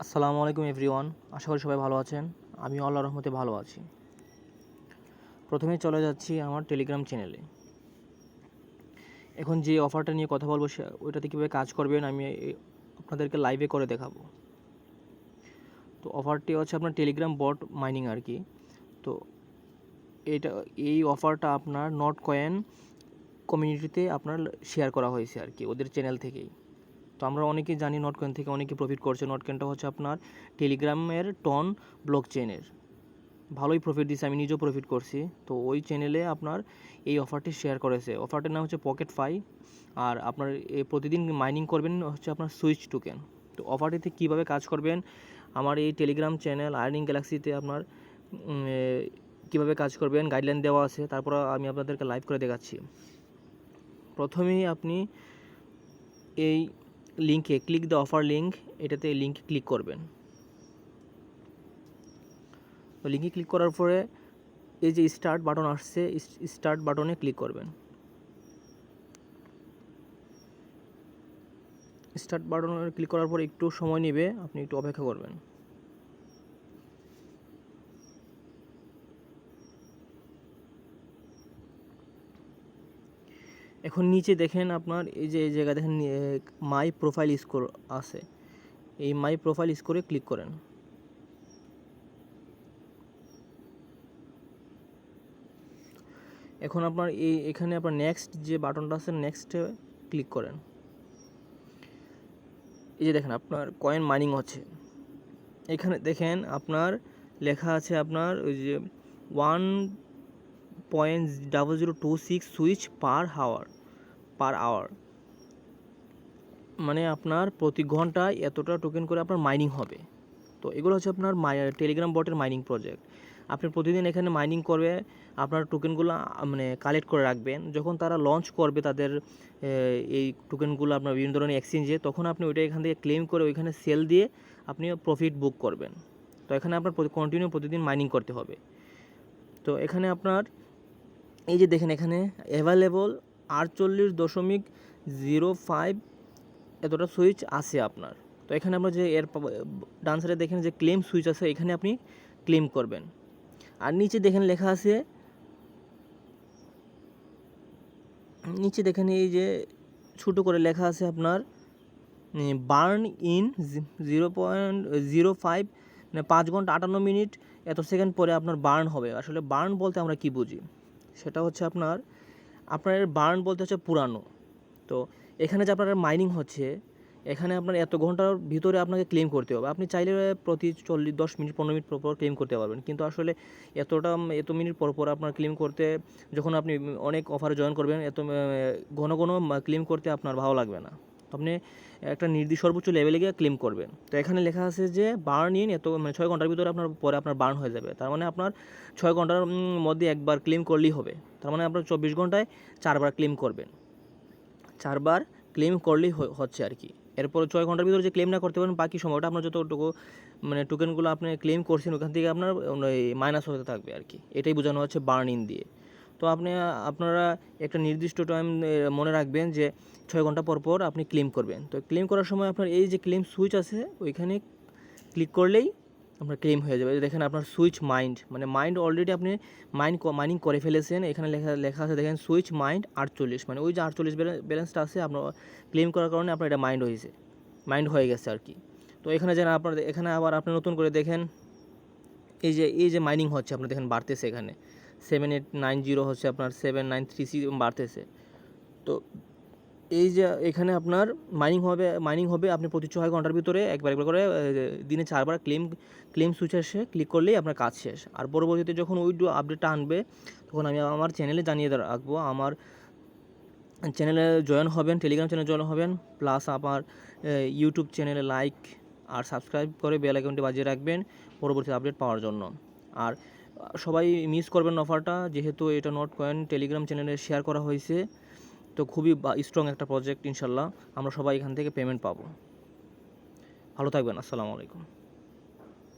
আসসালামু আলাইকুম এভরিওয়ান, আশা করি সবাই ভালো আছেন। আমি আল্লাহর রহমতে ভালো আছি। প্রথমেই চলে যাচ্ছি আমার টেলিগ্রাম চ্যানেলে। এখন যে অফারটা নিয়ে কথা বলবো ওইটাতে কীভাবে কাজ করবেন আমি আপনাদেরকে লাইভে করে দেখাবো। তো অফারটি হচ্ছে আপনার টেলিগ্রাম বট মাইনিং আর কি। তো এই অফারটা আপনার নট কয়েন কমিউনিটিতে আপনার শেয়ার করা হয়েছে আর কি, ওদের চ্যানেল থেকেই। তো আমরা অনেকেই জানি নট কয়েন থেকে অনেকে প্রফিট করছে। নট কয়েনটা হচ্ছে আপনার টেলিগ্রামের টন ব্লক চেনের, ভালোই প্রফিট দিচ্ছে, আমি নিজেও প্রফিট করছি। তো ওই চ্যানেলে আপনার এই অফারটি শেয়ার করেছে। অফারটির নাম হচ্ছে পকেট ফাই, আর আপনার প্রতিদিন মাইনিং করবেন হচ্ছে আপনার সুইচ টোকেন। তো অফারটিতে কীভাবে কাজ করবেন আমার এই টেলিগ্রাম চ্যানেল আর্নিং গ্যালাক্সিতে আপনার কীভাবে কাজ করবেন গাইডলাইন দেওয়া আছে, তারপর আমি আপনাদেরকে লাইভ করে দেখাচ্ছি। প্রথমেই আপনি এই লিঙ্কে ক্লিক দ্য অফার লিঙ্ক, এটাতে লিঙ্কে ক্লিক করবেন। তো লিঙ্কে ক্লিক করার পরে এই যে স্টার্ট বাটন আসছে, স্টার্ট বাটনে ক্লিক করবেন। স্টার্ট বাটনে ক্লিক করার পর একটু সময় নেবে, আপনি একটু অপেক্ষা করবেন। এখন নিচে দেখেন আপনার এই জায়গায় দেখেন মাই প্রোফাইল স্কোর আছে, এই মাই প্রোফাইল স্কোরে ক্লিক করেন। এখন আপনার এখানে আপনার নেক্সট যে বাটনটা আছে, নেক্সটে ক্লিক করেন। এই যে দেখেন আপনার কয়েন মাইনিং হচ্ছে। এখানে দেখেন আপনার লেখা আছে আপনার ওই যে 1.0026 সুইচ পার আওয়ার, মানে আপনার প্রতি ঘন্টায় এতটা টোকেন করে আপনার মাইনিং হবে। তো এগুলো হচ্ছে আপনার টেলিগ্রাম বটের মাইনিং প্রজেক্ট। আপনি প্রতিদিন এখানে মাইনিং করবে, আপনার টোকেনগুলো মানে কালেক্ট করে রাখবেন। যখন তারা লঞ্চ করবে তাদের এই টোকেনগুলো আপনার বিভিন্ন ধরনের এক্সচেঞ্জে, তখন আপনি ওইটা এখান থেকে ক্লেম করে ওইখানে সেল দিয়ে আপনি প্রফিট বুক করবেন। তো এখানে আপনার কন্টিনিউ প্রতিদিন মাইনিং করতে হবে। তো এখানে আপনার এই যে দেখেন এখানে অ্যাভেলেবল 48.05 এতটা সুইচ আছে আপনার। তো এখানে আমরা যে ডান সাইডে দেখেন যে ক্লেম সুইচ আছে, এখানে আপনি ক্লেম করবেন। আর নিচে দেখেন লেখা আছে, নিচে দেখেন এই যে ছোটো করে লেখা আছে আপনার বার্ন ইন 0.05, মানে 5 ঘন্টা 58 মিনিট এত সেকেন্ড পরে আপনার বার্ন হবে। আসলে বার্ন বলতে আমরা কি বুঝি, সেটা হচ্ছে আপনার বার্ন বলতে হচ্ছে পুরানো। তো এখানে যে আপনার মাইনিং হচ্ছে, এখানে আপনার এত ঘন্টার ভিতরে আপনাকে ক্লেম করতে হবে। আপনি চাইলে প্রতি 10 মিনিট 15 মিনিট পর ক্লেম করতে পারবেন, কিন্তু আসলে এত মিনিট পর আপনার ক্লেম করতে, যখন আপনি অনেক অফারে জয়েন করবেন, ঘন ক্লেম করতে আপনার ভালো লাগবে না। আপনি একটা নির্দিষ্ট সর্বোচ্চ লেভেলে গিয়ে ক্লেম করবেন। তো এখানে লেখা আছে যে বার্ন ইন মানে 6 ঘন্টার ভিতরে আপনার বার্ন হয়ে যাবে। তার মানে আপনার 6 ঘন্টার মধ্যে একবার ক্লেম করলেই হবে। তার মানে আপনার 24 ঘন্টায় 4বার ক্লেম করবেন, 4বার ক্লেম করলেই হচ্ছে আর কি। এরপর 6 ঘন্টার ভিতরে যে ক্লেম না করতে পারেন, বাকি সময়টা আপনার যতটুকু মানে টোকেনগুলো আপনি ক্লেম করছেন ওখান থেকে আপনার মাইনাস হতে থাকবে আর কি। এটাই বোঝানো হচ্ছে বার্ন ইন দিয়ে। তো আপনারা একটা নির্দিষ্ট টাইম মনে রাখবেন যে 6 ঘন্টা পর আপনি ক্লেম করবেন। তো ক্লেম করার সময় আপনার এই যে ক্লেম সুইচ আছে ওইখানে ক্লিক করলেই আপনার ক্লেম হয়ে যাবে। দেখেন আপনার সুইচ মাইন্ড, মানে মাইন্ড অলরেডি আপনি মাইনিং করে ফেলেছেন। এখানে লেখা আছে দেখেন সুইচ মাইন্ড 48, মানে ওই যে 48 ব্যালেন্সটা আছে আপনার ক্লেম করার কারণে আপনার এটা মাইন্ড হয়ে গেছে আর কি। তো এখানে যেন এখানে আবার আপনি নতুন করে দেখেন এই যে মাইনিং হচ্ছে, আপনি দেখেন বাড়তেছে। এখানে 7890 হচ্ছে আপনার 7936 বাড়তেছে। তো এই যে এখানে আপনার মাইনিং হবে আপনি প্রতি 6 ঘন্টার ভিতরে একবার করে দিনে 4বার ক্লেম সুইচ এসে ক্লিক করলেই আপনার কাজ শেষ। আর পরবর্তীতে যখন ওই আপডেটটা আনবে, তখন আমি আমার চ্যানেলে জানিয়ে রাখবো। আমার চ্যানেলে জয়েন হবেন, টেলিগ্রাম চ্যানেলে জয়েন হবেন, প্লাস আমার ইউটিউব চ্যানেলে লাইক আর সাবস্ক্রাইব করে বেল আইকনটি বাজিয়ে রাখবেন পরবর্তী আপডেট পাওয়ার জন্য। আর সবাই মিস করবেন অফারটা, যেহেতু এটা নট কয়েন টেলিগ্রাম চ্যানেলে শেয়ার করা হয়েছে। তো খুবই স্ট্রং একটা প্রজেক্ট, ইনশাল্লাহ আমরা সবাই এখান থেকে পেমেন্ট পাবো। ভালো থাকবেন, আসসালামু আলাইকুম।